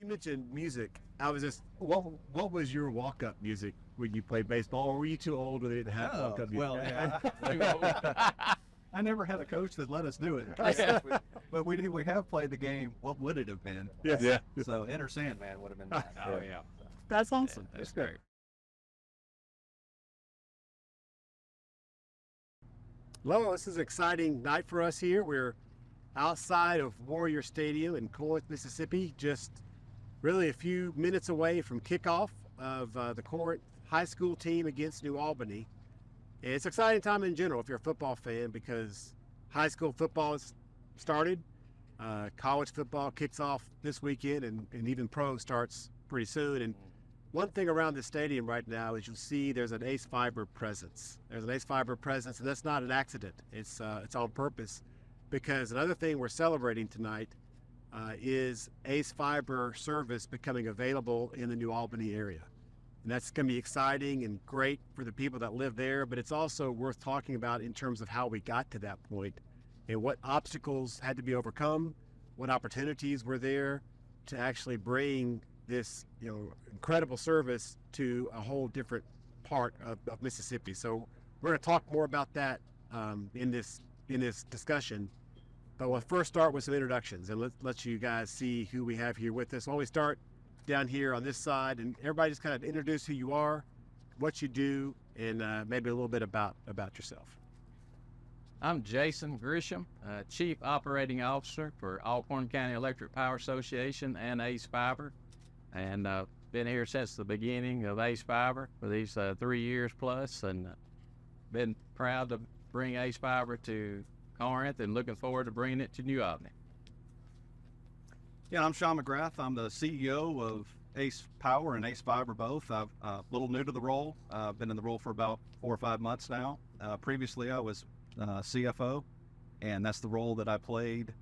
You mentioned music. I was just, what was your walk-up music when you played baseball, or were you too old when they didn't have walk-up music? Well, I never had a coach that let us do it. But we have played the game. What would it have been? Yes. Yeah. So Enter Sandman would have been nice. Oh, yeah. That's awesome. Yeah, that's great. Well, this is an exciting night for us here. We're outside of Warrior Stadium in Corinth, Mississippi, just really a few minutes away from kickoff of the Corinth high school team against New Albany. And it's an exciting time in general if you're a football fan, because high school football has started. College football kicks off this weekend, and even pro starts pretty soon. And one thing around the stadium right now is you'll see there's an Ace Fiber presence. There's an Ace Fiber presence, and that's not an accident. It's on purpose, because another thing we're celebrating tonight is Ace Fiber service becoming available in the New Albany area. And that's going to be exciting and great for the people that live there, but it's also worth talking about in terms of how we got to that point and what obstacles had to be overcome, what opportunities were there to actually bring this, incredible service to a whole different part of Mississippi. So we're going to talk more about that in this discussion. But we'll first start with some introductions, and let's let you guys see who we have here with us. Why don't we start down here on this side, and everybody just kind of introduce who you are, what you do, and maybe a little bit about yourself. I'm Jason Grisham, Chief Operating Officer for Alcorn County Electric Power Association and Ace Fiber, and been here since the beginning of Ace Fiber for these 3 years plus, and been proud to bring Ace Fiber to Corinth and looking forward to bringing it to New Albany. Yeah, I'm Sean McGrath. I'm the CEO of Ace Power and Ace Fiber both. I'm a little new to the role. I've been in the role for about 4 or 5 months now. Previously, I was CFO, and that's the role that I played,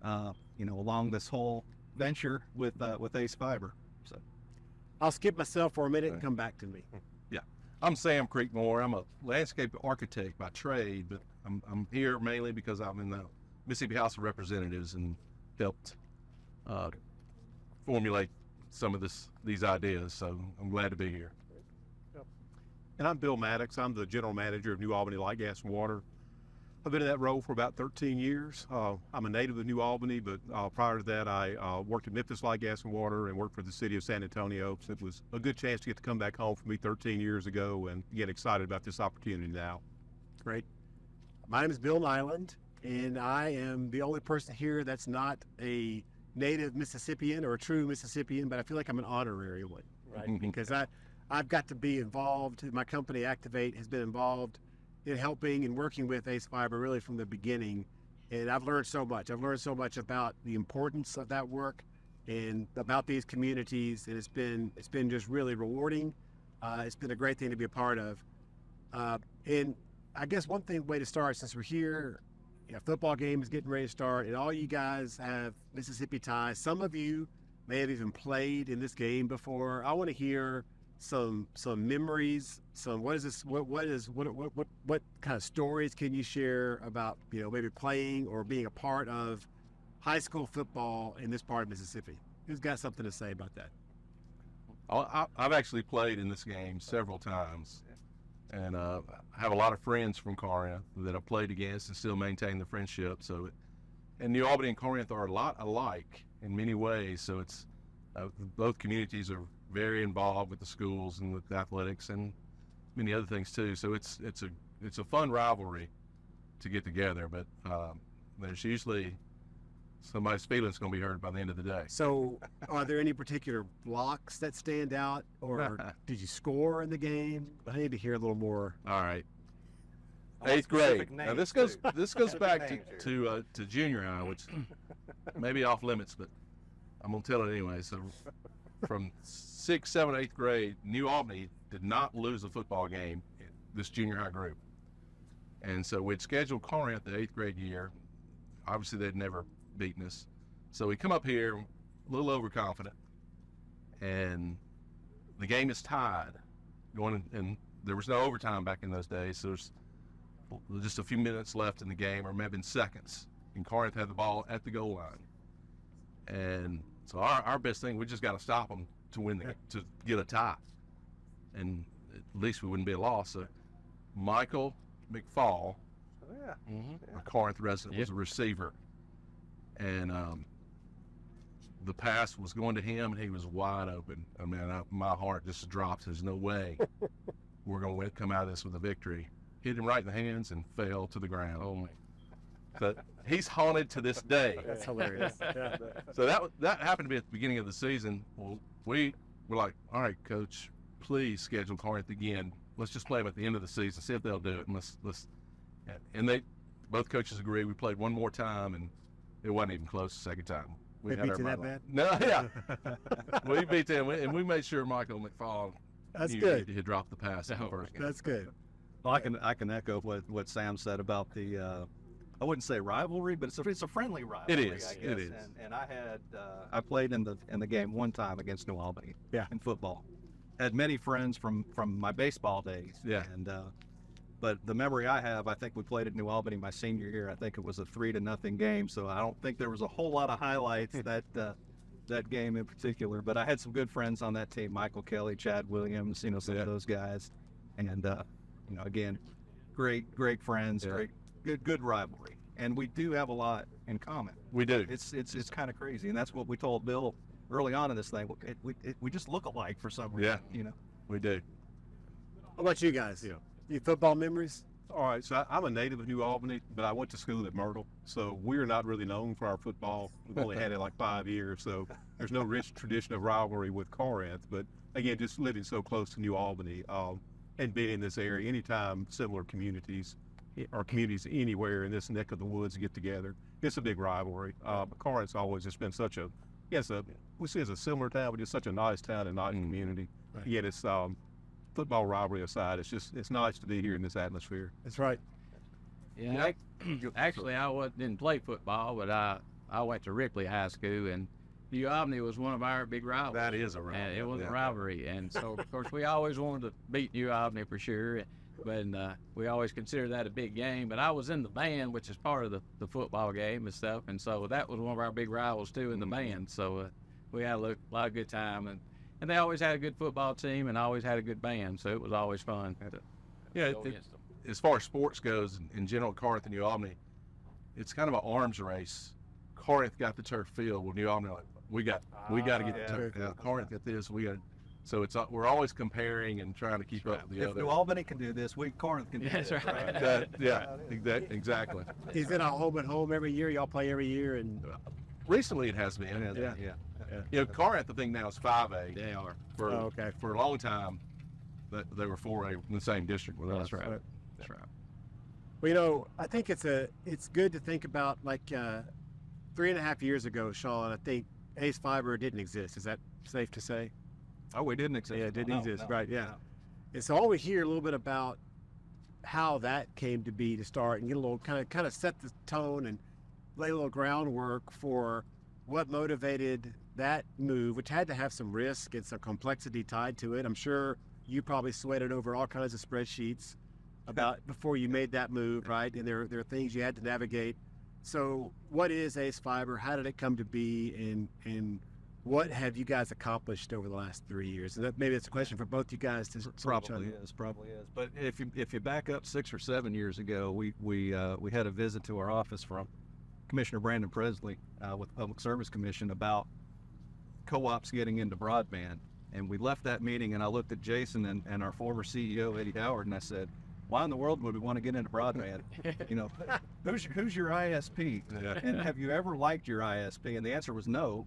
along this whole venture with Ace Fiber. So, I'll skip myself for a minute and come back to me. Yeah, I'm Sam Creekmore. I'm a landscape architect by trade, but I'm here mainly because I'm in the Mississippi House of Representatives and helped formulate some of these ideas. So I'm glad to be here. And I'm Bill Mattox. I'm the general manager of New Albany Light, Gas, and Water. I've been in that role for about 13 years. I'm a native of New Albany, but prior to that, I worked at Memphis Light, Gas, and Water and worked for the city of San Antonio. So it was a good chance to get to come back home for me 13 years ago and get excited about this opportunity now. Great. My name is Bill Nyland, and I am the only person here that's not a native Mississippian or a true Mississippian, but I feel like I'm an honorary one, right? Because I've got to be involved. My company, Activate, has been involved in helping and working with Ace Fiber really from the beginning, and I've learned so much. I've learned so much about the importance of that work and about these communities, and it's been just really rewarding. It's been a great thing to be a part of. And I guess one way to start, since we're here, football game is getting ready to start, and all you guys have Mississippi ties. Some of you may have even played in this game before. I want to hear some memories. What kind of stories can you share about maybe playing or being a part of high school football in this part of Mississippi? Who's got something to say about that? I've actually played in this game several times, and I have a lot of friends from Corinth that I've played against and still maintain the friendship. So, and New Albany and Corinth are a lot alike in many ways. So it's both communities are very involved with the schools and with athletics and many other things too. So it's a fun rivalry to get together, but there's usually somebody's feelings going to be hurt by the end of the day. So are there any particular blocks that stand out, or did you score in the game? I need to hear a little more. All right. 8th grade. Now this goes back to junior high, which may be off limits, but I'm going to tell it anyway. So from 6th, 7th, 8th grade, New Albany did not lose a football game in this junior high group. And so we'd scheduled Corinth the 8th grade year. Obviously, they'd never beaten us. So we come up here a little overconfident, and the game is tied. And there was no overtime back in those days, so there's just a few minutes left in the game, or maybe in seconds. And Corinth had the ball at the goal line. And So our best thing, we just got to stop them to win to get a tie, and at least we wouldn't be a loss. So Michael McFall, a Corinth resident, was a receiver, and the pass was going to him, and he was wide open. I mean, my heart just dropped. There's no way we're going to come out of this with a victory. Hit him right in the hands and fell to the ground. Oh my! But he's haunted to this day. That's hilarious. Yeah. So that happened to be at the beginning of the season. Well, we were like, all right, coach, please schedule Corinth again. Let's just play them at the end of the season, see if they'll do it, and let's. Both coaches agreed. We played one more time, and it wasn't even close the second time. They beat you that bad? No, yeah. We beat them, and we made sure Michael McFall. That's good. He dropped the pass in the first game. That's good. Well, I can echo what Sam said about the. I wouldn't say rivalry, but it's a friendly rivalry. It is. I guess. It is. And I played in the game one time against New Albany. Yeah. In football. Had many friends from my baseball days. Yeah. And but the memory I have, I think we played at New Albany my senior year. I think it was a 3-0 game. So I don't think there was a whole lot of highlights that game in particular. But I had some good friends on that team: Michael Kelly, Chad Williams, some of those guys, and again, great friends, good rivalry, and we do have a lot in common. We do. It's kind of crazy, and that's what we told Bill early on in this thing. We just look alike for some reason. Yeah, we do. How about you guys? Yeah. Your football memories? All right, so I'm a native of New Albany, but I went to school at Myrtle, so we're not really known for our football. We've only had it like 5 years, so there's no rich tradition of rivalry with Corinth. But again, just living so close to New Albany and being in this area, anytime similar communities or communities anywhere in this neck of the woods get together, it's a big rivalry. But Corinth's always just been such a, we see it as a similar town, but it's such a nice town and nice community. Right. Yet it's football rivalry aside, it's nice to be here in this atmosphere. That's right. Yeah, actually, didn't play football, but I went to Ripley High School, and New Albany was one of our big rivals. That is a rivalry. And it was a rivalry, and so of course we always wanted to beat New Albany for sure, but we always considered that a big game. But I was in the band, which is part of the football game and stuff, and so that was one of our big rivals too in the band. So we had a lot of good time, and they always had a good football team and always had a good band, so it was always fun. As far as sports goes, in general, Corinth and New Albany, it's kind of an arms race. Corinth got the turf field, well, New Albany, we got to get the turf. Yeah, Corinth got this, so we're always comparing and trying to keep up with the If other. New Albany can do this, Corinth can do this. That's right. Exactly. Is it a home and home every year? Y'all play every year? And Recently it has been. Yeah. Corinth, I think now is 5A. They are. For a long time, they were 4A in the same district with us. That's right. That's right. Well, I think it's good to think about, like 3.5 years ago, Sean, I think Ace Fiber didn't exist. Is that safe to say? Oh, we didn't exist. Yeah, it didn't exist. No, right, yeah. no. And so I want to hear a little bit about how that came to be to start and get a little kind of set the tone and lay a little groundwork for what motivated that move, which had to have some risk and some complexity tied to it. I'm sure you probably sweated over all kinds of spreadsheets about before you made that move, right? And there are things you had to navigate. So what is Ace Fiber? How did it come to be? And what have you guys accomplished over the last 3 years? And maybe it's a question for both you guys to probably is. But if you back up 6 or 7 years ago, we had a visit to our office from Commissioner Brandon Presley with the Public Service Commission about co-ops getting into broadband. And we left that meeting, and I looked at Jason and our former CEO, Eddie Howard, and I said, why in the world would we want to get into broadband? Who's your ISP? Yeah. And have you ever liked your ISP? And the answer was no.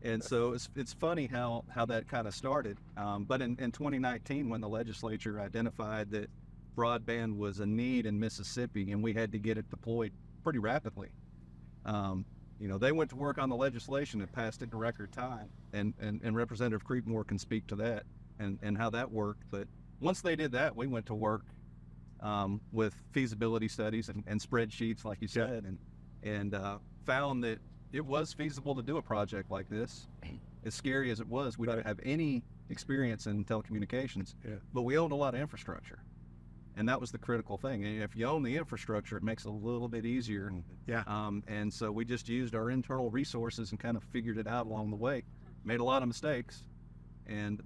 And so it's funny how that kind of started. But in 2019, when the legislature identified that broadband was a need in Mississippi and we had to get it deployed pretty rapidly, they went to work on the legislation and passed it in record time. And Representative Creekmore can speak to that and how that worked. But once they did that, we went to work with feasibility studies and spreadsheets, like you said, and found that it was feasible to do a project like this. As scary as it was, we didn't have any experience in telecommunications, but we owned a lot of infrastructure. And that was the critical thing. And if you own the infrastructure, it makes it a little bit easier. Yeah. And so we just used our internal resources and kind of figured it out along the way. Made a lot of mistakes,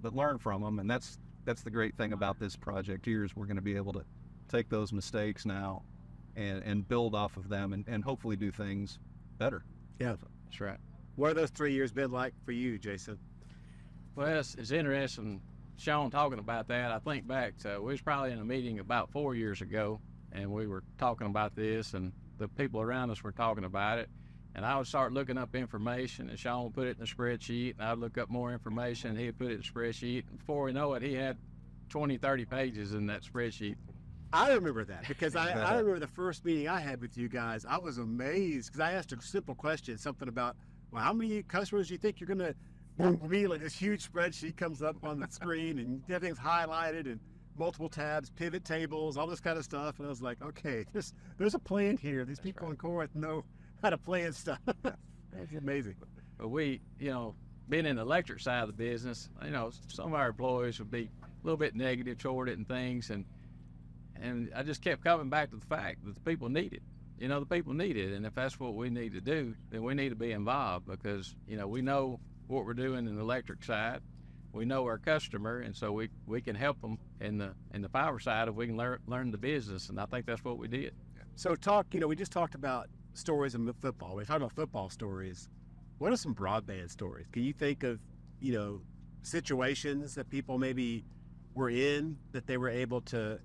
but learned from them. And that's the great thing about this project here is we're going to be able to take those mistakes now and build off of them and hopefully do things better. Yeah. That's right. What have those 3 years been like for you, Jason? Well, it's interesting, Sean, talking about that. I think back to, we was probably in a meeting about 4 years ago, and we were talking about this, and the people around us were talking about it. And I would start looking up information, and Sean would put it in a spreadsheet, and I'd look up more information, and he'd put it in a spreadsheet. And before we know it, he had 20, 30 pages in that spreadsheet. I remember that because I remember the first meeting I had with you guys. I was amazed because I asked a simple question, something about, well, how many customers do you think you're going to immediately this huge spreadsheet comes up on the screen and everything's highlighted and multiple tabs, pivot tables, all this kind of stuff. And I was like, okay, there's a plan here. These people in Corinth know how to plan stuff. That's amazing. But we, being in the electric side of the business, some of our employees would be a little bit negative toward it and things. And I just kept coming back to the fact that the people need it. The people need it. And if that's what we need to do, then we need to be involved because, we know what we're doing in the electric side. We know our customer, and so we can help them in the power side if we can learn the business. And I think that's what we did. So we just talked about stories in football. We talked about football stories. What are some broadband stories? Can you think of, situations that people maybe were in that they were able to,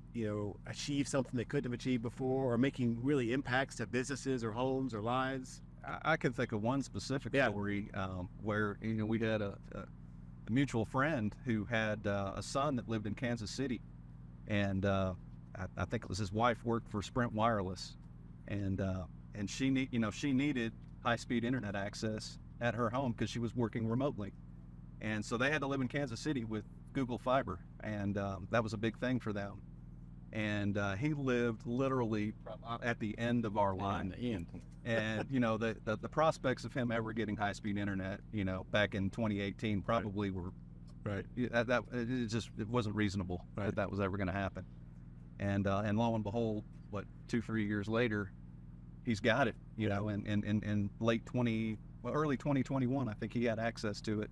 achieve something they couldn't have achieved before, or making really impacts to businesses or homes or lives? I can think of one specific story where we had a mutual friend who had a son that lived in Kansas City, and I think it was his wife worked for Sprint Wireless, and she needed high-speed internet access at her home because she was working remotely, and so they had to live in Kansas City with Google Fiber, and that was a big thing for them. And he lived literally at the end of our line. And the prospects of him ever getting high-speed internet, back in 2018 probably were right. It wasn't reasonable that was ever going to happen. And lo and behold, 2-3 years later, he's got it. In early 2021, I think he had access to it.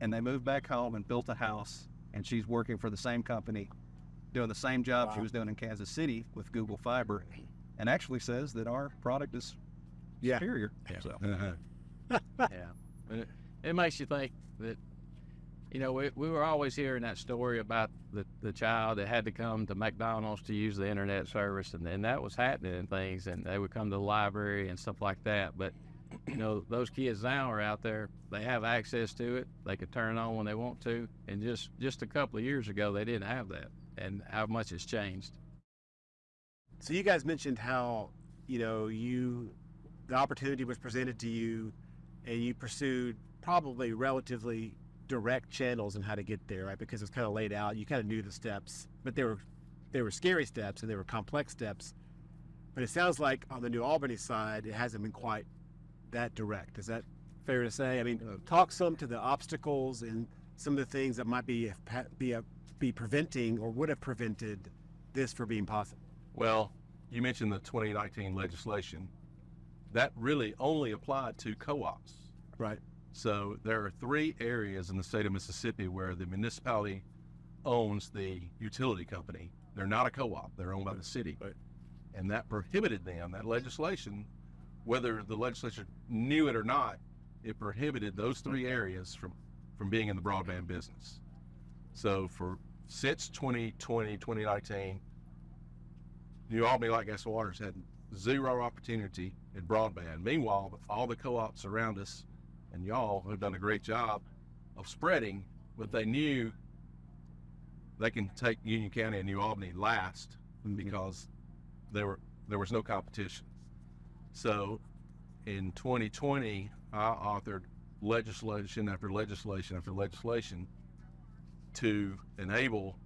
And they moved back home and built a house, and she's working for the same company, doing the same job she was doing in Kansas City with Google Fiber, and actually says that our product is superior. Yeah. So. Yeah. It makes you think that, we were always hearing that story about the child that had to come to McDonald's to use the internet service, and that was happening and things, and they would come to the library and stuff like that. But those kids now are out there, they have access to it, they can turn it on when they want to, and just a couple of years ago they didn't have that, and how much it's changed. So you guys mentioned how the opportunity was presented to you and you pursued probably relatively direct channels and how to get there, right? Because it's kind of laid out, you kind of knew the steps, but they were scary steps and they were complex steps. But it sounds like on the New Albany side it hasn't been quite that direct. Is that fair to say? I mean, talk some to the obstacles and some of the things that might be preventing or would have prevented this from being possible. Well, you mentioned the 2019 legislation. That really only applied to co-ops. Right. So there are 3 areas in the state of Mississippi where the municipality owns the utility company. They're not a co-op. They're owned by the city. Right. And that prohibited them, that legislation, whether the legislature knew it or not, it prohibited those 3 areas from being in the broadband business. So since 2020, 2019, New Albany Light Gas Water's had 0 opportunity in broadband. Meanwhile, all the co-ops around us and y'all have done a great job of spreading, but they knew they can take Union County and New Albany last because there was no competition. So in 2020, I authored legislation after legislation after legislation to enable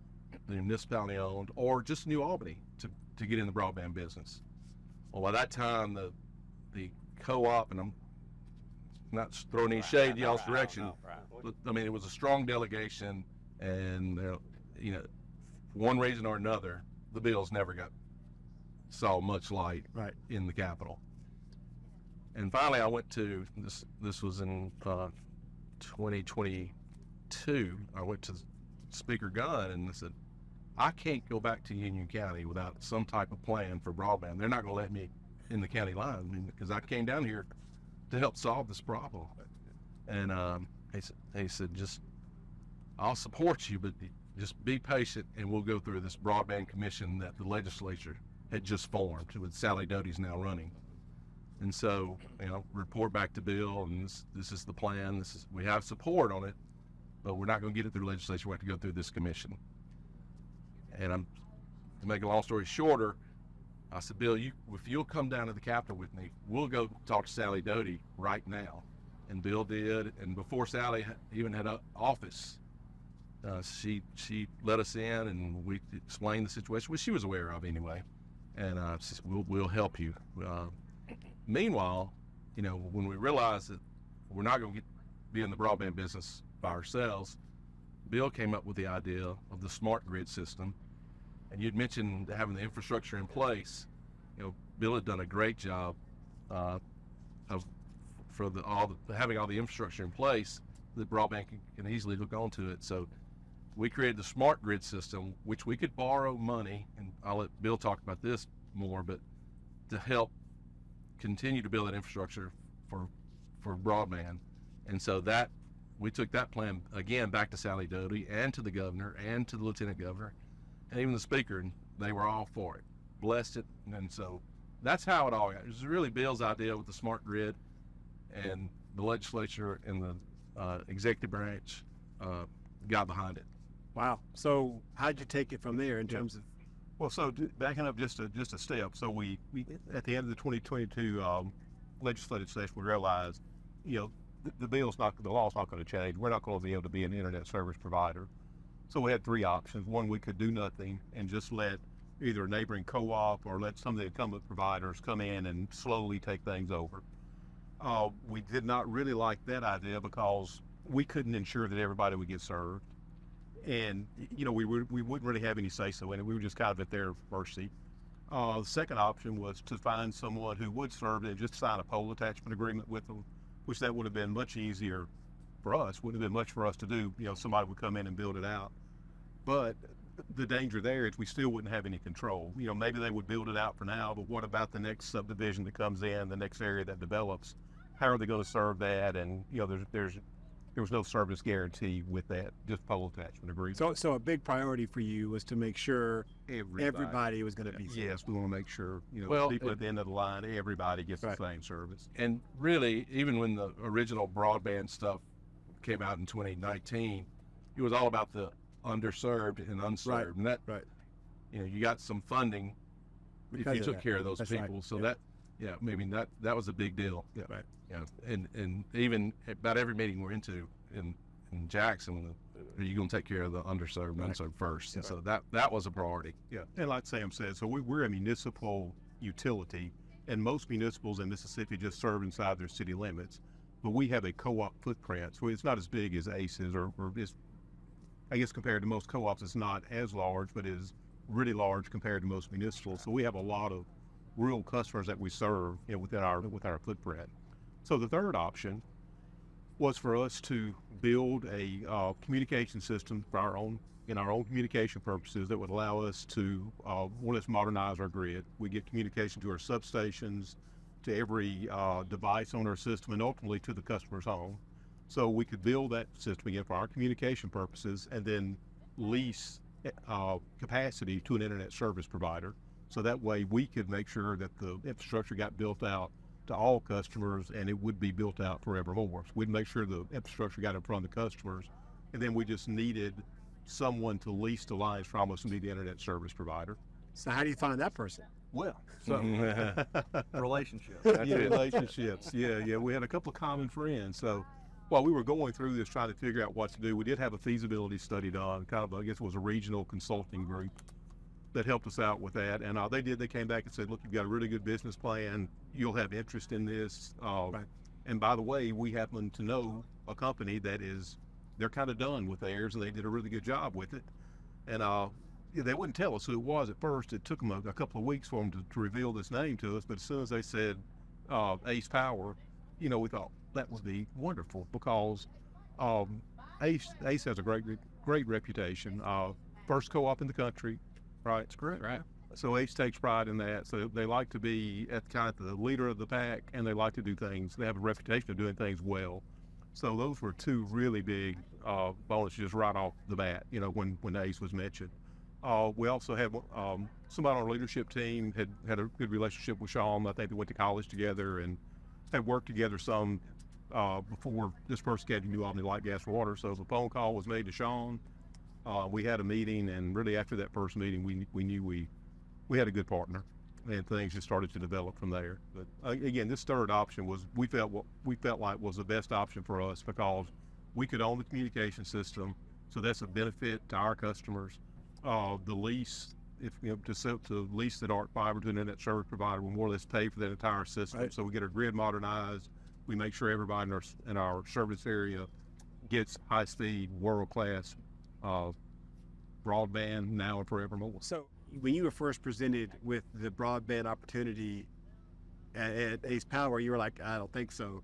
the municipality owned or just New Albany to get in the broadband business. Well, by that time, the co-op, and I'm not throwing any shade in y'all's direction, but, I mean, it was a strong delegation, and for one reason or another, the bills never saw much light Right. in the Capitol. And finally, I went to this was in 2022. I went to Speaker Gunn and I said, I can't go back to Union County without some type of plan for broadband. They're not going to let me in the county line because I came down here to help solve this problem. And he said, just I'll support you, but just be patient and we'll go through this broadband commission that the legislature had just formed with Sally Doty's now running. And so, report back to Bill, and this is the plan. We have support on it, but we're not going to get it through legislature. We have to go through this commission. And to make a long story shorter, I said, Bill, if you'll come down to the Capitol with me, we'll go talk to Sally Doty right now. And Bill did. And before Sally even had an office, she let us in and we explained the situation, which she was aware of anyway. And she said, we'll help you. Meanwhile, when we realized that we're not going to be in the broadband business by ourselves, Bill came up with the idea of the smart grid system. And you'd mentioned having the infrastructure in place. Bill had done a great job having all the infrastructure in place that broadband can easily hook onto it. So we created the smart grid system, which we could borrow money, and I'll let Bill talk about this more, but to help continue to build that infrastructure for broadband. And so that we took that plan again back to Sally Doty and to the governor and to the lieutenant governor and even the speaker, and they were all for it, blessed it. And so that's how it all got. It was really Bill's idea with the smart grid, and the legislature and the executive branch got behind it. Wow. So how'd you take it from there in terms of? Well, so backing up just a step. So we at the end of the 2022 legislative session, we realized, the law's not going to change. We're not going to be able to be an internet service provider. So we had three options. One, we could do nothing and just let either a neighboring co-op or let some of the incumbent providers come in and slowly take things over. We did not really like that idea because we couldn't ensure that everybody would get served. And, we wouldn't really have any say-so in it. We were just kind of at their mercy. The second option was to find someone who would serve and just sign a pole attachment agreement with them, which that would have been much easier for us. Wouldn't have been much for us to do. Somebody would come in and build it out. But the danger there is we still wouldn't have any control. Maybe they would build it out for now, but what about the next subdivision that comes in, the next area that develops? How are they going to serve that? And, there was no service guarantee with that, just pole attachment agreement. So a big priority for you was to make sure everybody was going to be served. Yes, we want to make sure, people at the end of the line, everybody gets the same service. And really, even when the original broadband stuff came out in 2019, it was all about the underserved and unserved. Right. And that, right. You got some funding if you took care of those people. Right. So that was a big deal. Yeah. Right. And even about every meeting we're into in Jackson, are you going to take care of the underserved and unserved first? And so that was a priority. Yeah, and like Sam said, so we're a municipal utility, and most municipals in Mississippi just serve inside their city limits. But we have a co-op footprint, so it's not as big as ACE's, or it's, I guess compared to most co-ops, it's not as large, but is really large compared to most municipals. So we have a lot of rural customers that we serve, within our footprint. So the third option was for us to build a communication system for our own communication purposes that would allow us to, one, let's modernize our grid. We get communication to our substations, to every device on our system, and ultimately to the customer's home. So we could build that system again for our communication purposes and then lease capacity to an internet service provider. So that way we could make sure that the infrastructure got built out to all customers, and it would be built out forevermore. So we'd make sure the infrastructure got in front of the customers, and then we just needed someone to lease the lines from us and be the internet service provider. So how do you find that person? Well, so relationships. Relationships. Yeah. We had a couple of common friends. So while we were going through this, trying to figure out what to do, we did have a feasibility study done. Kind of, I guess it was a regional consulting group that helped us out with that. And they came back and said, look, you've got a really good business plan. You'll have interest in this. Right. And by the way, we happen to know a company that they're kind of done with theirs, and they did a really good job with it. And they wouldn't tell us who it was at first. It took them a couple of weeks for them to reveal this name to us. But as soon as they said Ace Power, we thought that would be wonderful because Ace has a great reputation. First co-op in the country, right? That's correct. Right. So Ace takes pride in that. So they like to be at kind of the leader of the pack, and they like to do things. They have a reputation of doing things well. So those were two really big bonuses just right off the bat, when Ace was mentioned. We also had somebody on our leadership team had a good relationship with Sean. I think they went to college together and had worked together some before this first got to New Albany Light Gas Water. So the phone call was made to Sean. We had a meeting, and really after that first meeting, we knew we had a good partner, and things just started to develop from there. But again, this third option was we felt like was the best option for us because we could own the communication system, so that's a benefit to our customers. The lease, to lease the dark fiber to an internet service provider, we more or less pay for that entire system. Right. So we get our grid modernized. We make sure everybody in our service area gets high-speed, world-class broadband now and forevermore. So when you were first presented with the broadband opportunity at Ace Power, you were like, I don't think so.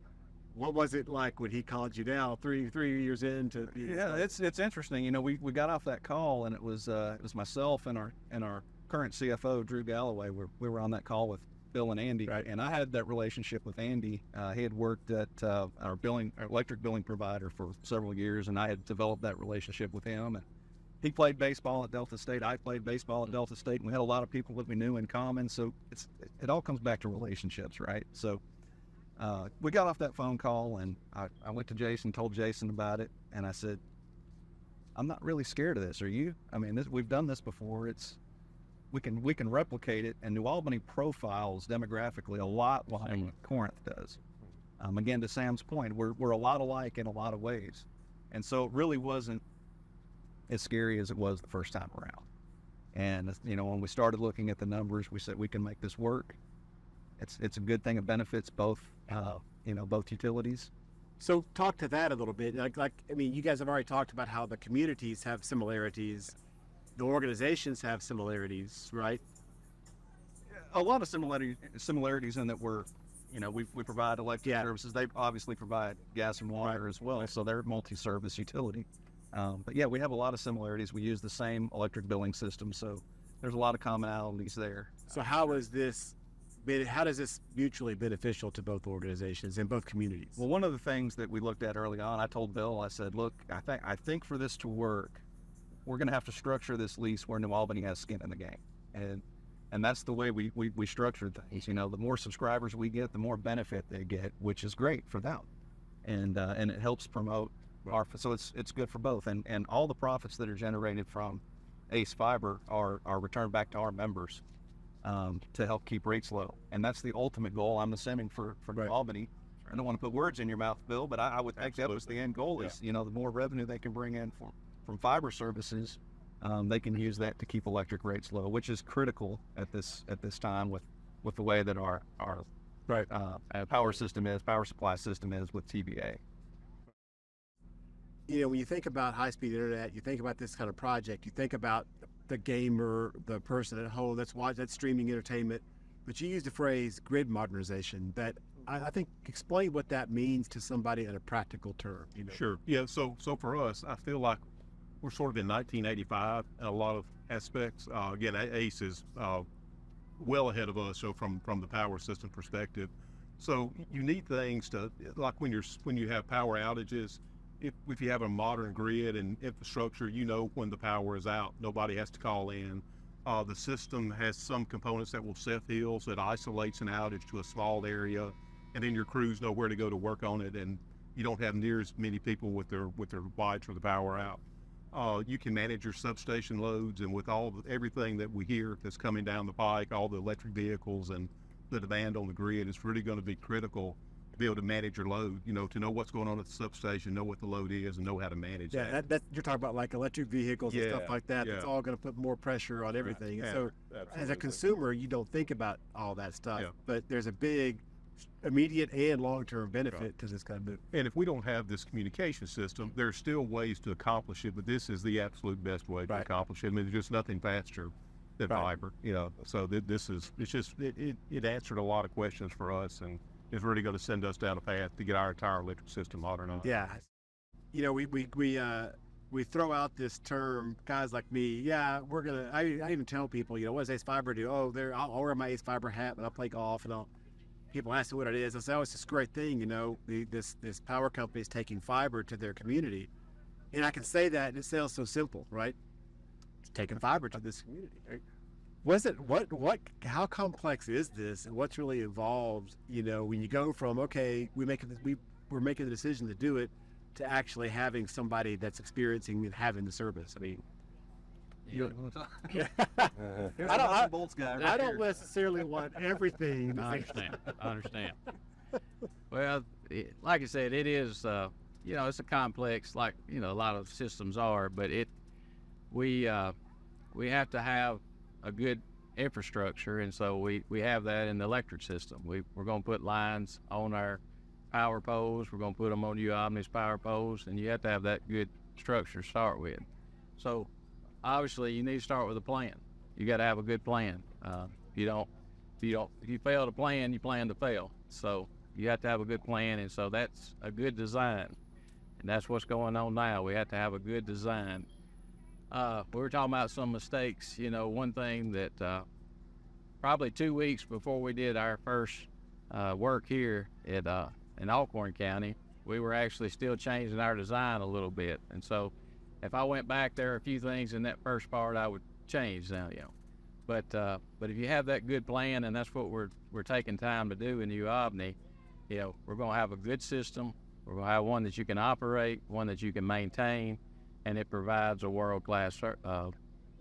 What was it like when he called you down three years into? Yeah, it's interesting. We got off that call, and it was myself and our current CFO Drew Galloway. We were on that call with Bill and Andy, right. And I had that relationship with Andy. He had worked at our electric billing provider for several years, and I had developed that relationship with him. And he played baseball at Delta State. I played baseball at Delta State, and we had a lot of people that we knew in common. So it all comes back to relationships, right? So we got off that phone call, and I went to Jason, told Jason about it, and I said, I'm not really scared of this. Are you? I mean, we've done this before. We can replicate it, and New Albany profiles demographically a lot like Corinth does. Again, to Sam's point, we're a lot alike in a lot of ways, and so it really wasn't as scary as it was the first time around. And when we started looking at the numbers, we said we can make this work. It's a good thing. It benefits both both utilities. So talk to that a little bit. You guys have already talked about how the communities have similarities, the organizations have similarities, right? A lot of similarities in that we provide electric services. They obviously provide gas and water as well, so they're a multi-service utility. But yeah, we have a lot of similarities. We use the same electric billing system, so there's a lot of commonalities there. So how does this mutually beneficial to both organizations and both communities? Well, one of the things that we looked at early on, I told Bill, I said, look, I think for this to work, we're going to have to structure this lease where New Albany has skin in the game. And that's the way we structured things. The more subscribers we get, the more benefit they get, which is great for them. And it helps promote so it's good for both. And all the profits that are generated from Ace Fiber are returned back to our members to help keep rates low. And that's the ultimate goal, I'm assuming, for New Albany. I don't want to put words in your mouth, Bill, but I would think that was the end goal is, the more revenue they can bring in from fiber services, they can use that to keep electric rates low, which is critical at this time with the way that our power supply system is with TVA. When you think about high-speed internet, you think about this kind of project, you think about the gamer, the person at home that's streaming entertainment, but you used the phrase grid modernization. That I think explain what that means to somebody in a practical term. Sure. Yeah. So for us, I feel like we're sort of in 1985 in a lot of aspects. Again, Ace is well ahead of us. So from the power system perspective, so you need things to like when you have power outages. If you have a modern grid and infrastructure, when the power is out, nobody has to call in. The system has some components that will self-heal, so it isolates an outage to a small area, and then your crews know where to go to work on it, and you don't have near as many people with their lights or the power out. You can manage your substation loads, and with everything that we hear that's coming down the pike, all the electric vehicles and the demand on the grid, it's really going to be critical be able to manage your load, to know what's going on at the substation, know what the load is, and know how to manage that. That you're talking about like electric vehicles and stuff like that. It's all going to put more pressure on everything. Right. So as a consumer, you don't think about all that stuff, but there's a big immediate and long-term benefit to this kind of move. And if we don't have this communication system, there's still ways to accomplish it, but this is the absolute best way to accomplish it. I mean, there's just nothing faster than fiber, you know. So it answered a lot of questions for us, and it's really going to send us down a path to get our entire electric system modernized. Yeah. You know, we throw out this term, guys like me, I even tell people, you know, what does Ace Fiber do? Oh, I'll wear my Ace Fiber hat, but I'll play golf, and people ask me what it is. I say, oh, it's this great thing, you know, this power company is taking fiber to their community. And I can say that, and it sounds so simple, right? It's taking fiber to this community. Right? How complex is this, and what's really involved, you know, when you go from, okay, we're making the decision to do it, to actually having somebody that's experiencing and having the service. I mean, I don't necessarily want everything. I understand. Well, like I said, it is, you know, it's a complex, like, you know, a lot of systems are, but we have to have a good infrastructure, and so we have that in the electric system. We're going to put lines on our power poles. We're going to put them on Albany's power poles, and you have to have that good structure to start with. So obviously you need to start with a plan. You got to have a good plan. If you fail to plan, you plan to fail. So you have to have a good plan, and so that's a good design, and that's what's going on now. We have to have a good design. We were talking about some mistakes. You know, one thing that probably 2 weeks before we did our first work here in Alcorn County, we were actually still changing our design a little bit. And so if I went back, there are a few things in that first part I would change now, you know. But if you have that good plan, and that's what we're taking time to do in New Albany, you know, we're going to have a good system. We're going to have one that you can operate, one that you can maintain, and it provides a world-class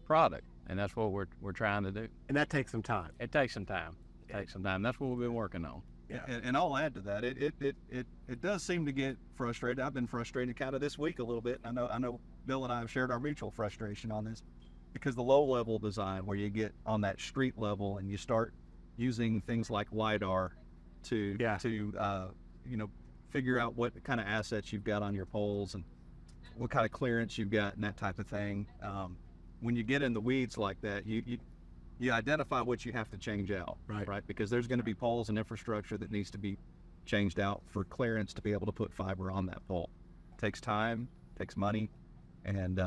product. And that's what we're trying to do. And that takes some time. It takes some time. That's what we've been working on. Yeah. And I'll add to that. It does seem to get frustrated. I've been frustrated kind of this week a little bit. I know Bill and I have shared our mutual frustration on this, because the low level design, where you get on that street level and you start using things like LiDAR to you know, figure out what kind of assets you've got on your poles and what kind of clearance you've got and that type of thing. When you get in the weeds like that, you identify what you have to change out, right? Because there's going to be poles and infrastructure that needs to be changed out for clearance to be able to put fiber on that pole. It takes time, takes money, and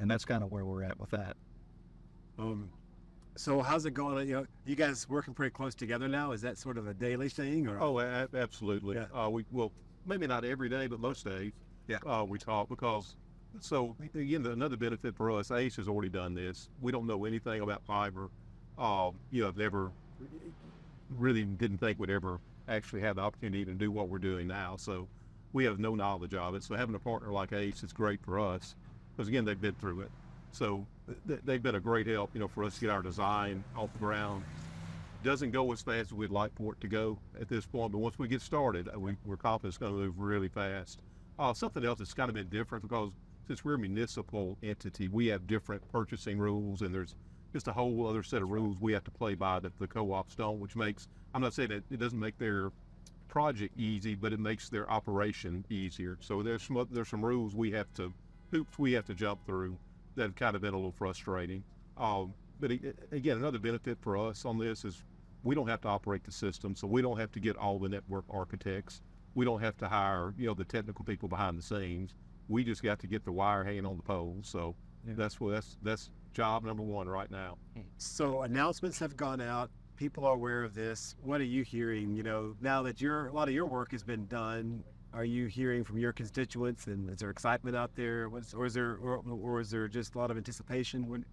that's kind of where we're at with that. So how's it going? You know, you guys working pretty close together now? Is that sort of a daily thing? Or? Oh, absolutely. Yeah. Well, maybe not every day, but most days. Yeah. We talk because. So again, another benefit for us, ACE has already done this. We don't know anything about fiber. You know, never really didn't think we'd ever actually have the opportunity to do what we're doing now. So we have no knowledge of it. So having a partner like ACE is great for us, because again, they've been through it. So they've been a great help, you know, for us to get our design off the ground. Doesn't go as fast as we'd like for it to go at this point, but once we get started, we're confident it's going to move really fast. Something else that's kind of been different, because since we're a municipal entity, we have different purchasing rules, and there's just a whole other set of rules we have to play by that the co-ops don't, which makes, I'm not saying that it doesn't make their project easy, but it makes their operation easier. So there's some rules hoops we have to jump through that have kind of been a little frustrating. But again, another benefit for us on this is we don't have to operate the system, so we don't have to get all the network architects. We don't have to hire, you know, the technical people behind the scenes. We just got to get the wire hanging on the pole. So that's job number one right now. So announcements have gone out. People are aware of this. What are you hearing? You know, now that a lot of your work has been done, are you hearing from your constituents, and is there excitement out there? Or is there just a lot of anticipation?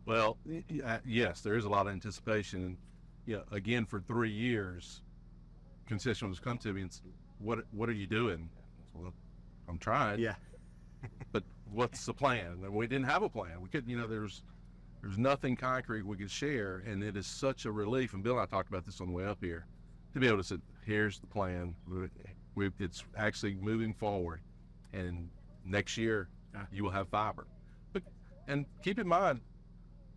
Well, yes, there is a lot of anticipation. And yeah, again, for 3 years, constituents come to me and say, what are you doing? Well, I'm trying. Yeah. But what's the plan? And we didn't have a plan. We couldn't, you know, there's nothing concrete we could share, and it is such a relief. And Bill and I talked about this on the way up here, to be able to say, here's the plan. It's actually moving forward, and next year you will have fiber. And keep in mind,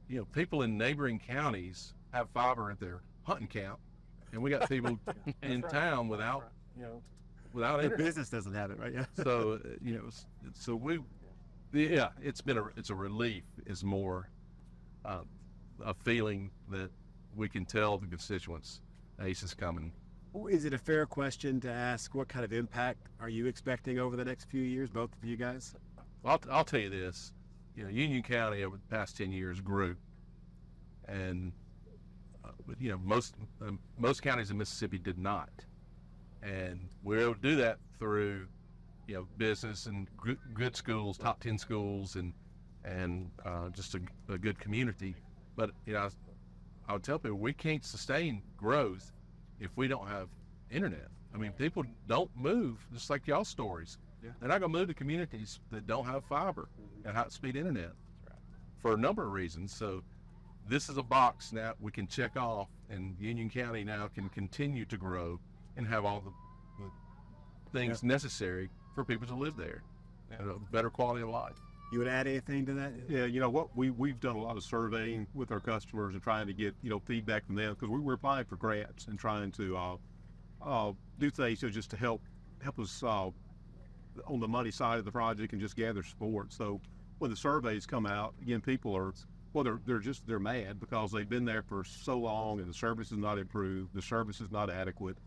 you know, people in neighboring counties have fiber at their hunting camp, and we got people in town without Their internet. business doesn't have it, right? Yeah. So it's a relief. Is more a feeling that we can tell the constituents ACE is coming. Is it a fair question to ask what kind of impact are you expecting over the next few years, both of you guys? I'll tell you this, Union County over the past 10 years grew, and most counties in Mississippi did not, and we're able to do that through business and good schools, top 10 schools, and just a good community. But I would tell people we can't sustain growth if we don't have internet. I mean, people don't move, just like y'all's stories. Yeah. They're not going to move to communities that don't have fiber and high-speed internet for a number of reasons. So this is a box now we can check off, and Union County now can continue to grow and have all the things necessary for people to live there and a better quality of life. You would add anything to that? Yeah, what we've done a lot of surveying with our customers and trying to get feedback from them, because we're applying for grants and trying to do things just to help us on the money side of the project and just gather support. So when the surveys come out, again, people are they're mad because they've been there for so long and the service is not improved, the service is not adequate,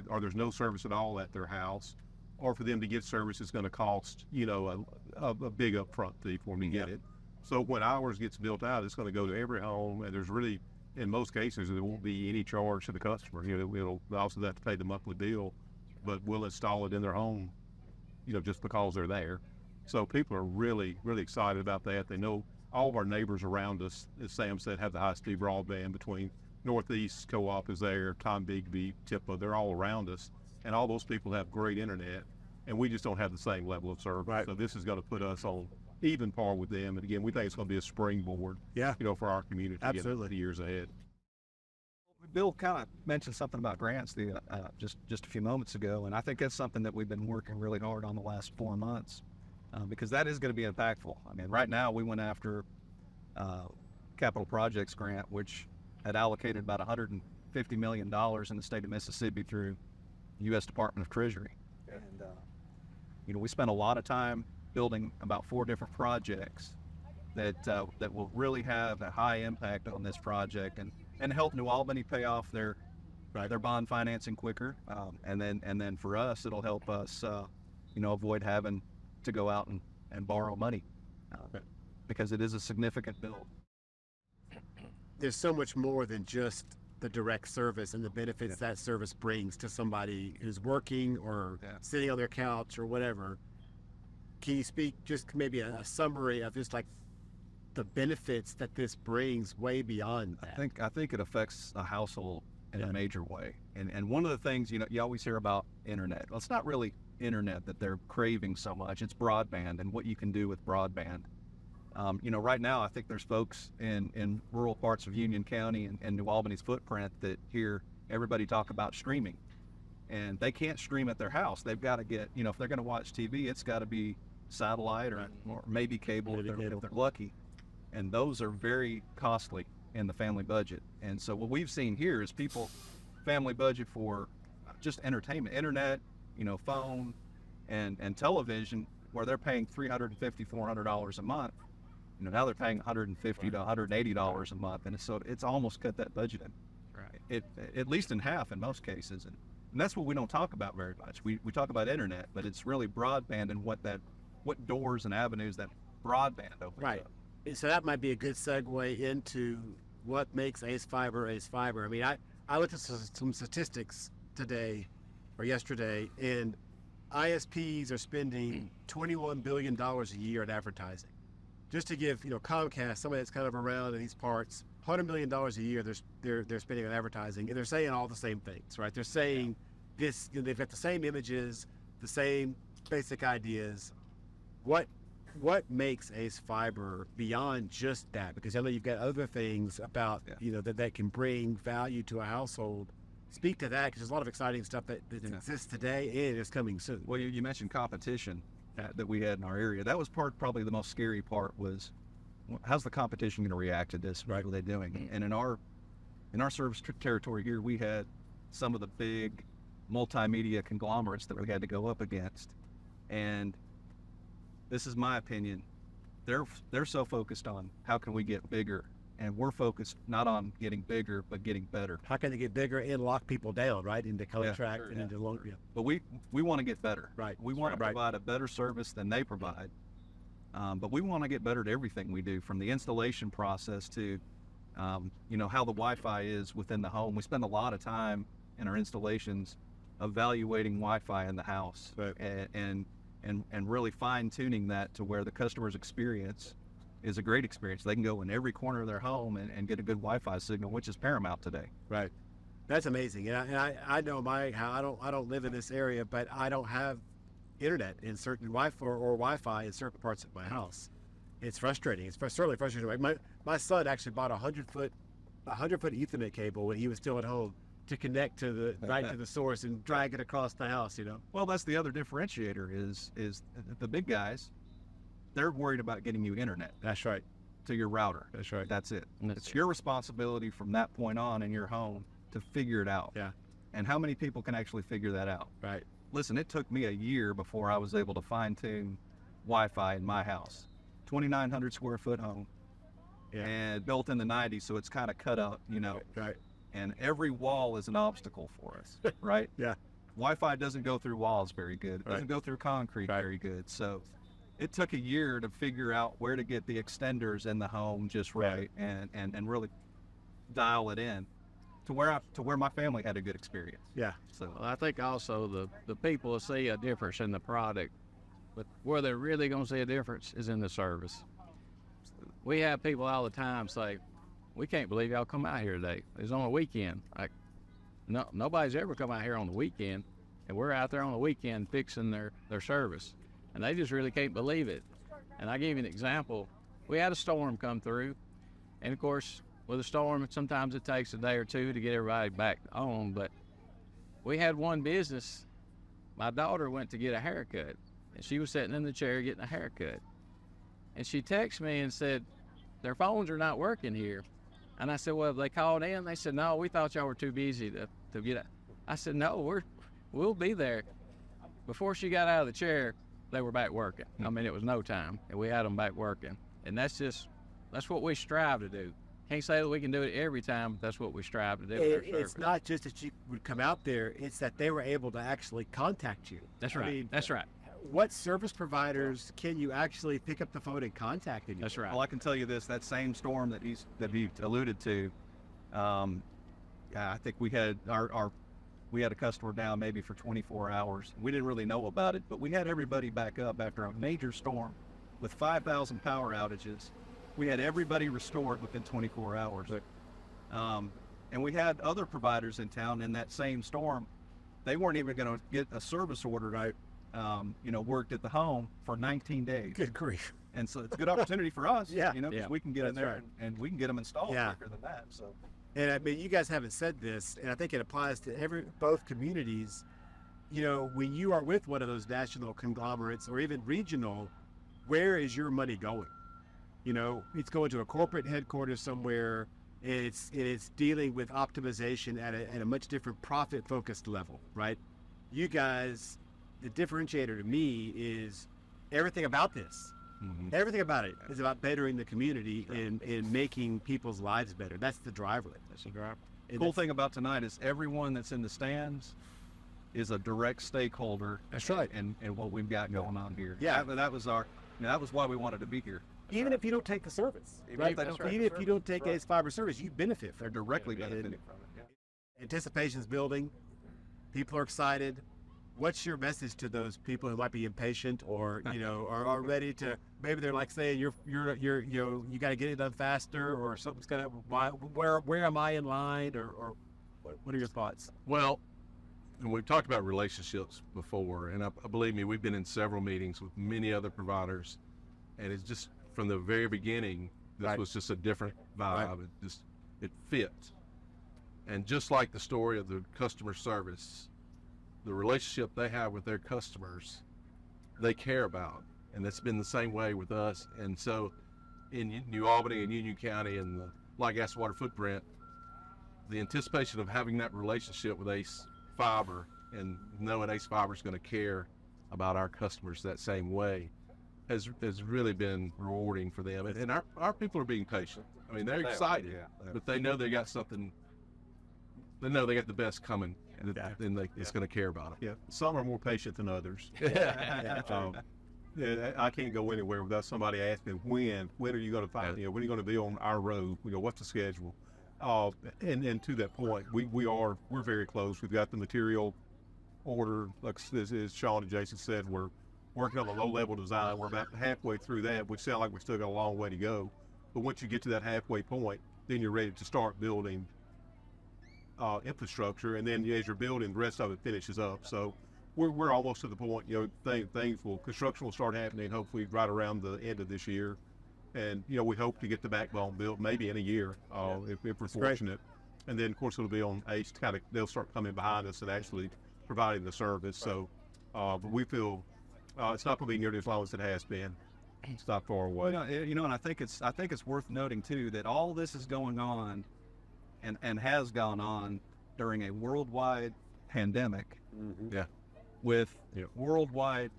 or there's no service at all at their house, or for them to get service is going to cost a big upfront fee for them to get it. So when ours gets built out, it's going to go to every home, and there's really, in most cases, there won't be any charge to the customer. They'll also have to pay the monthly bill, but we'll install it in their home, just because they're there. So people are really, really excited about that. They know all of our neighbors around us, as Sam said, have the high-speed broadband. Between Northeast Co-op is there, Tom Bigby, TIPA, they're all around us. And all those people have great internet, and we just don't have the same level of service. Right. So this is going to put us on even par with them. And again, we think it's going to be a springboard, for our community Absolutely. in the years ahead. Bill kind of mentioned something about grants just a few moments ago, and I think that's something that we've been working really hard on the last 4 months, because that is going to be impactful. I mean, right now we went after capital projects grant, which had allocated about $150 million in the state of Mississippi through the U.S. Department of Treasury. And we spent a lot of time building about 4 different projects that will really have a high impact on this project and help New Albany pay off their bond financing quicker. And then for us, it'll help us, avoid having to go out and borrow money, because it is a significant bill. There's so much more than just the direct service and the benefits that service brings to somebody who's working or sitting on their couch or whatever. Can you speak just maybe a summary of just like the benefits that this brings way beyond that? I think it affects a household in a major way. And one of the things, you always hear about internet. Well, it's not really internet that they're craving so much. It's broadband and what you can do with broadband. Right now, I think there's folks in rural parts of Union County and New Albany's footprint that hear everybody talk about streaming, and they can't stream at their house. They've got to get, if they're going to watch TV, it's got to be satellite or maybe cable if they're lucky. And those are very costly in the family budget. And so what we've seen here is family budget for just entertainment, internet, phone and television, where they're paying $350, $400 a month. Now they're paying $150 to $180 a month, and so it's almost cut that budget in. Right. At least in half in most cases, and that's what we don't talk about very much. We talk about internet, but it's really broadband and what doors and avenues that broadband opens up. So that might be a good segue into what makes ACE Fiber ACE Fiber. I mean, I looked at some statistics today or yesterday, and ISPs are spending $21 billion a year in advertising. Just to give Comcast, somebody that's kind of around in these parts, $100 million a year they're spending on advertising, and they're saying all the same things, right? They're saying this, they've got the same images, the same basic ideas. What makes ACE Fiber beyond just that? Because I know you've got other things about that can bring value to a household. Speak to that, because there's a lot of exciting stuff that exists today and is coming soon. Well, you mentioned competition that we had in our area. That was probably the most scary part, was how's the competition going to react to this? What are they doing? And in our service territory here, we had some of the big multimedia conglomerates that we had to go up against. And this is my opinion. They're so focused on how can we get bigger, and we're focused not on getting bigger, but getting better. How can they get bigger and lock people down, right, into contract and into loan? Yeah. But we want to get better. Right. We want to provide a better service than they provide. But we want to get better at everything we do, from the installation process to, you know, how the Wi-Fi is within the home. We spend a lot of time in our installations evaluating Wi-Fi in the house, right, and really fine-tuning that to where the customer's experience is a great experience. They can go in every corner of their home and get a good Wi-Fi signal, which is paramount today. Right. That's amazing. And I know I don't live in this area, but I don't have internet in certain Wi-Fi in certain parts of my house. It's frustrating. It's certainly frustrating. My son actually bought a 100-foot Ethernet cable when he was still at home to connect to the source and drag it across the house, you know. Well, that's the other differentiator is the big guys, they're worried about getting you internet. That's right. To your router. That's right. That's it. It's your responsibility from that point on in your home to figure it out. Yeah. And how many people can actually figure that out? Right. Listen, it took me a year before I was able to fine-tune Wi-Fi in my house. 2,900 square foot home. Yeah. And built in the 90s, so it's kind of cut up, you know. Right. And every wall is an obstacle for us, right? Yeah. Wi-Fi doesn't go through walls very good. It doesn't go through concrete very good. So it took a year to figure out where to get the extenders in the home just right, and really dial it in to where my family had a good experience. Yeah. So Well, I think also the people will see a difference in the product, but where they're really going to see a difference is in the service. We have people all the time say, "We can't believe y'all come out here today. It's on a weekend." Like, no, nobody's ever come out here on the weekend, and we're out there on the weekend fixing their service, and they just really can't believe it. And I give you an example. We had a storm come through, and of course, with a storm, sometimes it takes a day or two to get everybody back on, but we had one business. My daughter went to get a haircut, and she was sitting in the chair getting a haircut. And she texted me and said, "Their phones are not working here." And I said, "Well, have they called in?" They said, "No, we thought y'all were too busy to get it." I said, "No, we'll be there." Before she got out of the chair, they were back working. I mean, it was no time, and we had them back working. And that's what we strive to do. Can't say that we can do it every time, but that's what we strive to do. It's not just that you would come out there, it's that they were able to actually contact you. That's right. I mean, that's right. What service providers can you actually pick up the phone and contact you? That's right. Well, I can tell you this: that same storm that he alluded to, I think we had we had a customer down maybe for 24 hours. We didn't really know about it, but we had everybody back up after a major storm with 5,000 power outages. We had everybody restored within 24 hours. And we had other providers in town in that same storm. They weren't even going to get a service order worked at the home for 19 days. Good grief. And so it's a good opportunity for us, Yeah. because we can get in there and we can get them installed Yeah. quicker than that. So. And I mean, you guys haven't said this, and I think it applies to both communities. You know, when you are with one of those national conglomerates or even regional, where is your money going? You know, it's going to a corporate headquarters somewhere. It's dealing with optimization at a much different profit-focused level, right? You guys, the differentiator to me is everything about this. Mm-hmm. Everything about it is about bettering the community and making people's lives better. That's the driver. That's the driver. Cool thing about tonight is everyone that's in the stands is a direct stakeholder. That's right. And what we've got going on here. Yeah. That was why we wanted to be here. Even if you don't take the service, right? Even if you don't take Ace Fiber service, you benefit from it. They're directly benefiting from it. Yeah. Anticipation's building. People are excited. What's your message to those people who might be impatient or are ready to? Maybe they're like saying you got to get it done faster, or something's gonna. Where am I in line, or what are your thoughts? Well, and we've talked about relationships before, and I believe me, we've been in several meetings with many other providers, and it's just from the very beginning, this was just a different vibe. Right. It fit, and just like the story of the customer service, the relationship they have with their customers, they care about, and that's been the same way with us. And so, in New Albany and Union County and the light gas water footprint, the anticipation of having that relationship with Ace Fiber and knowing Ace Fiber is going to care about our customers that same way has really been rewarding for them. And our people are being patient. I mean, they're excited, but they know they got something. They know they got the best coming, and it's going to care about them. Yeah, some are more patient than others. I can't go anywhere without somebody asking when are you going to find, when are you going to be on our road? What's the schedule? And to that point, we're very close. We've got the material order, like as Sean and Jason said, we're working on a low-level design. We're about halfway through that, which sounds like we still got a long way to go. But once you get to that halfway point, then you're ready to start building infrastructure, and then as you're building, the rest of it finishes up. So we're almost to the point. Construction will start happening hopefully right around the end of this year, and we hope to get the backbone built maybe in a year if we're fortunate. And then of course it'll be on ACE. They'll start coming behind us and actually providing the service. So, but we feel it's not going to be nearly as long as it has been. It's not far away. And I think it's worth noting too that all this is going on, and has gone on during a worldwide pandemic. Mm-hmm. With worldwide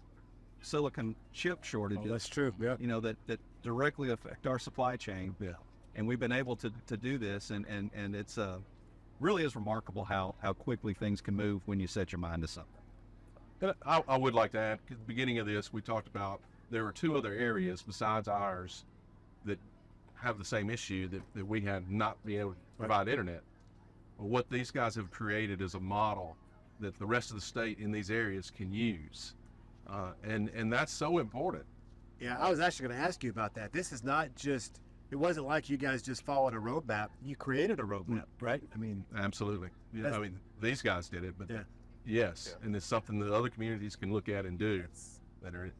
silicon chip shortages. Oh, that's true. Yeah. That directly affect our supply chain. Yeah. And we've been able to do this, and it's really is remarkable how quickly things can move when you set your mind to something. I would like to add, at the beginning of this, we talked about there are two other areas besides ours that have the same issue that we had not been able to provide internet. Well, what these guys have created is a model that the rest of the state in these areas can use. And that's so important. Yeah, I was actually going to ask you about that. This is not just, it wasn't like you guys just followed a roadmap. You created a roadmap, right? I mean, absolutely. I mean, these guys did it, but yes, and it's something that other communities can look at and do that are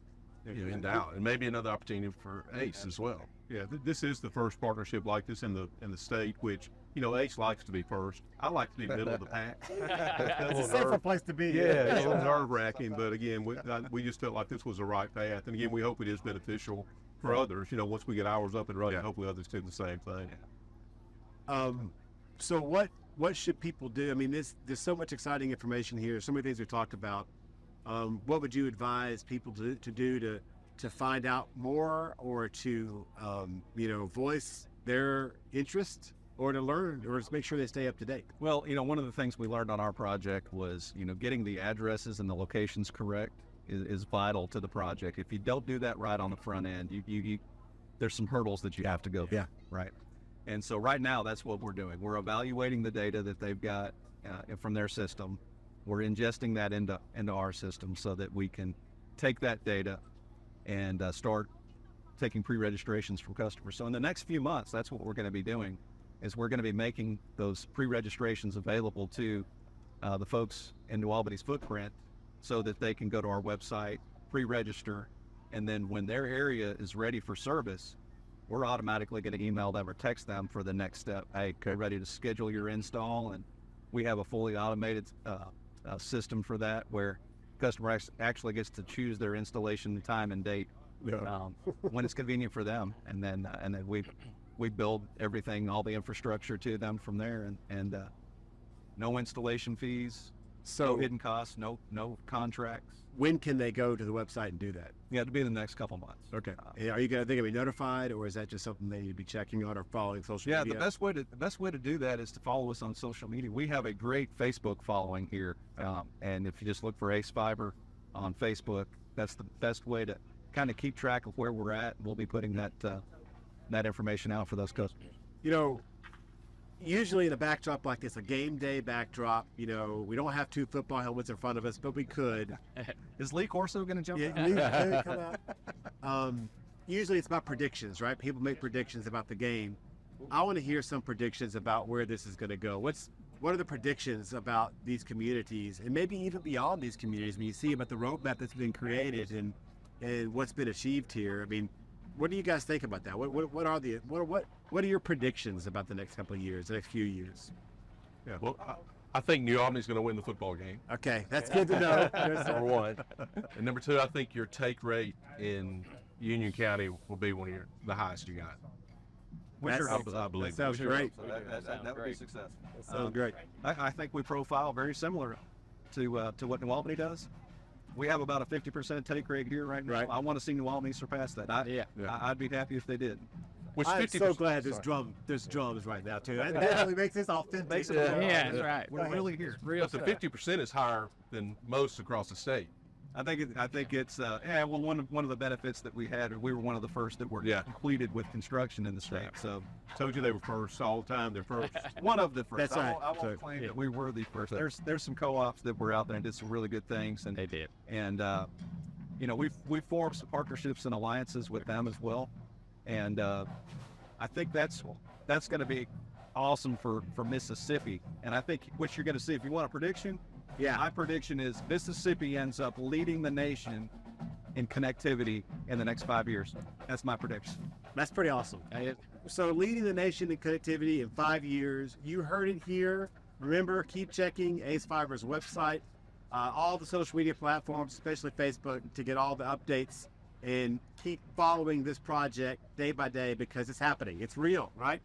in doubt, and maybe another opportunity for ACE as well. Yeah, this is the first partnership like this in the state, which ACE likes to be first. I like to be middle of the pack. It's a safer place to be. Yeah, it's a little nerve-wracking, but again, we just felt like this was the right path, and again, we hope it is beneficial for others. Once we get ours up and running, hopefully others do the same thing. So what should people do? I mean, there's so much exciting information here. So many things we talked about. What would you advise people to do to find out more, or to voice their interest, or to learn, or to make sure they stay up to date? Well, one of the things we learned on our project was getting the addresses and the locations correct is vital to the project. If you don't do that right on the front end, you there's some hurdles that you have to go through. Yeah. Right. And so right now that's what we're doing. We're evaluating the data that they've got from their system. We're ingesting that into our system so that we can take that data and start taking pre-registrations from customers. So in the next few months, that's what we're going to be doing, is we're going to be making those pre-registrations available to the folks in New Albany's footprint so that they can go to our website, pre-register, and then when their area is ready for service, we're automatically going to email them or text them for the next step. Hey, we're ready to schedule your install, and we have a fully automated system for that where customer actually gets to choose their installation time and date when it's convenient for them, and then we build everything, all the infrastructure to them from there, and no installation fees, no hidden costs, no contracts. When can they go to the website and do that? Yeah, it'll be in the next couple months. Okay. Are you going to be notified, or is that just something they need to be checking on or following social media? Yeah, the best way to do that is to follow us on social media. We have a great Facebook following here, and if you just look for Ace Fiber on Facebook, that's the best way to kind of keep track of where we're at. We'll be putting that information out for those customers. Usually in a backdrop like this, a game day backdrop, we don't have two football helmets in front of us, but we could. Is Lee Corso going to jump out? Yeah, come out. Usually it's about predictions, right? People make predictions about the game. I want to hear some predictions about where this is going to go. What are the predictions about these communities, and maybe even beyond these communities, when you see about the roadmap that's been created and what's been achieved here? I mean, what do you guys think about that? What are your predictions about the next couple of years, the next few years? Yeah. Well, I think New Albany's going to win the football game. Okay, that's good to know. Number one. And number two, I think your take rate in Union County will be the highest you got. We sure hope I believe. That sounds great. so. That would be successful. That sounds great. I think we profile very similar to what New Albany does. We have about a 50% take rate here right now. Right. I want to see New Albany surpass that. I'd be happy if they did. Which I'm 50%, so glad there's drums right now too. That definitely makes this authentic. Yeah, that's right. We're really here. Real But the 50% is higher than most across the state. I think it's well, one of the benefits that we had, we were one of the first that were completed with construction in the state. So Told you they were first all the time. They're first. one of the first. That's right. I won't claim that we were the first. There's some co-ops that were out there and did some really good things, and They did. And we've formed some partnerships and alliances with them as well, and I think that's going to be awesome for Mississippi. And I think what you're going to see, if you want a prediction, my prediction is Mississippi ends up leading the nation in connectivity in the next 5 years. That's my prediction. That's pretty awesome. So leading the nation in connectivity in 5 years. You heard it here. Remember, keep checking Ace Fiber's website, all the social media platforms, especially Facebook, to get all the updates, and keep following this project day by day because it's happening. It's real, right?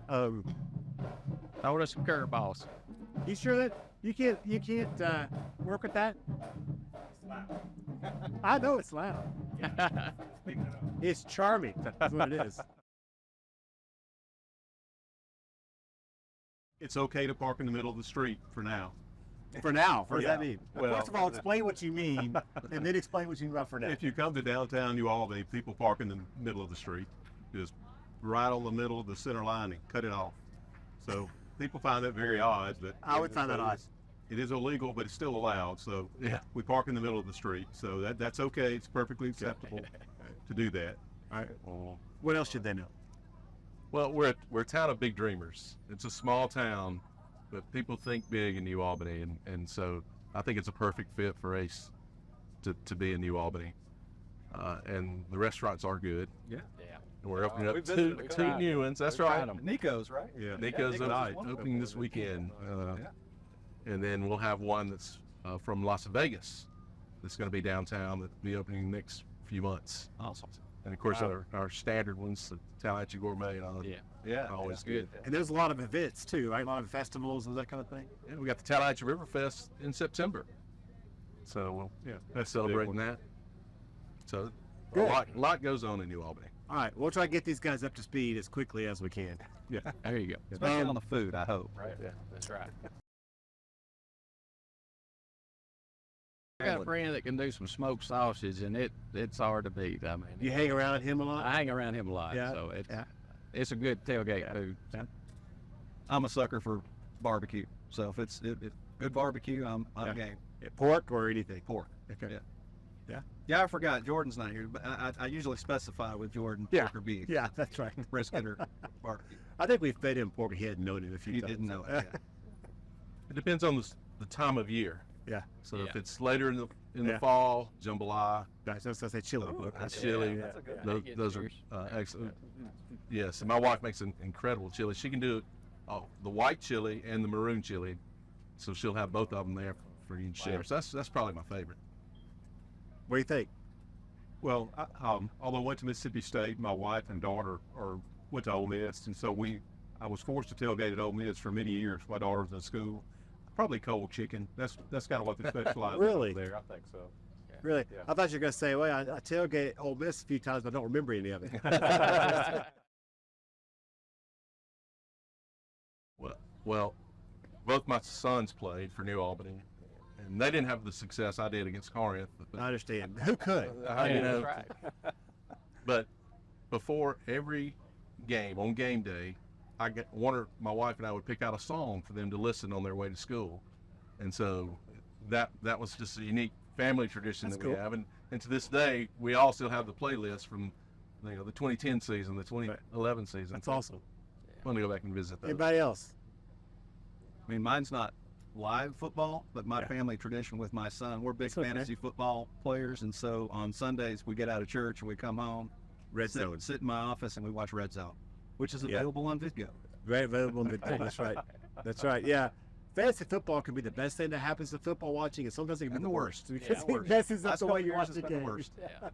Throw us some curveballs. You sure that you can't work with that? I know it's loud. It's charming. That's what it is. It's okay to park in the middle of the street for now. For now. What does that mean? Well, First of all, explain what you mean, and then explain what you mean about for now. If you come to downtown New Albany, people park in the middle of the street, just right on the middle of the center line and cut it off. So people find that very odd, but I would find that odd. It is illegal, but it's still allowed. So we park in the middle of the street. So that's okay. It's perfectly acceptable to do that. All right. What else should they know? Well, we're a town of big dreamers. It's a small town, but people think big in New Albany, and so I think it's a perfect fit for Ace to be in New Albany. And the restaurants are good. Yeah. And we're opening we up visited two new ones. That's right. Nico's, right? Yeah. Nico's Nico's opening this weekend. And then we'll have one that's from Las Vegas that's going to be downtown that'll be opening next few months. Awesome. And of course, our standard ones, the Tallahatchie Gourmet and all. Always good. And there's a lot of events too, right? A lot of festivals and that kind of thing. Yeah, we got the Tallahatchie River Fest in September. So we'll celebrating that. So a lot goes on in New Albany. All right, we'll try to get these guys up to speed as quickly as we can. Yeah. There you go. Especially on the food, I hope. Right. Yeah, that's right. I got a friend that can do some smoked sausage, and it's hard to beat. I mean, You hang around him a lot? I hang around him a lot, so it's a good tailgate food. I'm a sucker for barbecue, so if it's good barbecue, I'm game. Pork or anything? Pork. Okay. Yeah, I forgot Jordan's not here, but I usually specify with Jordan pork or beef. Yeah, that's right. Brisket or barbecue. I think we fed him pork. He hadn't known it a few You times. didn't know it. Yeah. It depends on the time of year. Yeah. So if it's later in the fall, jambalaya, Nice. That's I say chili. that's chili. Those are excellent. Yes, and my wife makes an incredible chili. She can do the white chili and the maroon chili, so she'll have both of them there for you to share. So that's probably my favorite. What do you think? Well, although I went to Mississippi State, my wife and daughter went to Ole Miss, and so I was forced to tailgate at Ole Miss for many years. My daughter was in school. Probably cold chicken. That's kind of what they specialize Really? in there. I think so. Really? Yeah. I thought you were going to say, well, I tailgate Ole Miss a few times, but I don't remember any of it. Well, both my sons played for New Albany, and they didn't have the success I did against Corinth. I understand. Who could? That's right. But before every game, on game day, my wife and I would pick out a song for them to listen on their way to school, and so that was just a unique family tradition that we have, and to this day we all still have the playlist from the 2010 season, the 2011 season. That's awesome. Fun to go back and visit those. Anybody else? I mean, mine's not live football, but my family tradition with my son, we're big fantasy football players, and so on Sundays we get out of church and we come home, sit in my office, and we watch Red Zone, which is available on video. Very available on video. That's right. That's right. Yeah. Fantasy football can be the best thing that happens to football watching, and sometimes it can be the worst because it messes up the way you're watching the game. Worst. Yeah.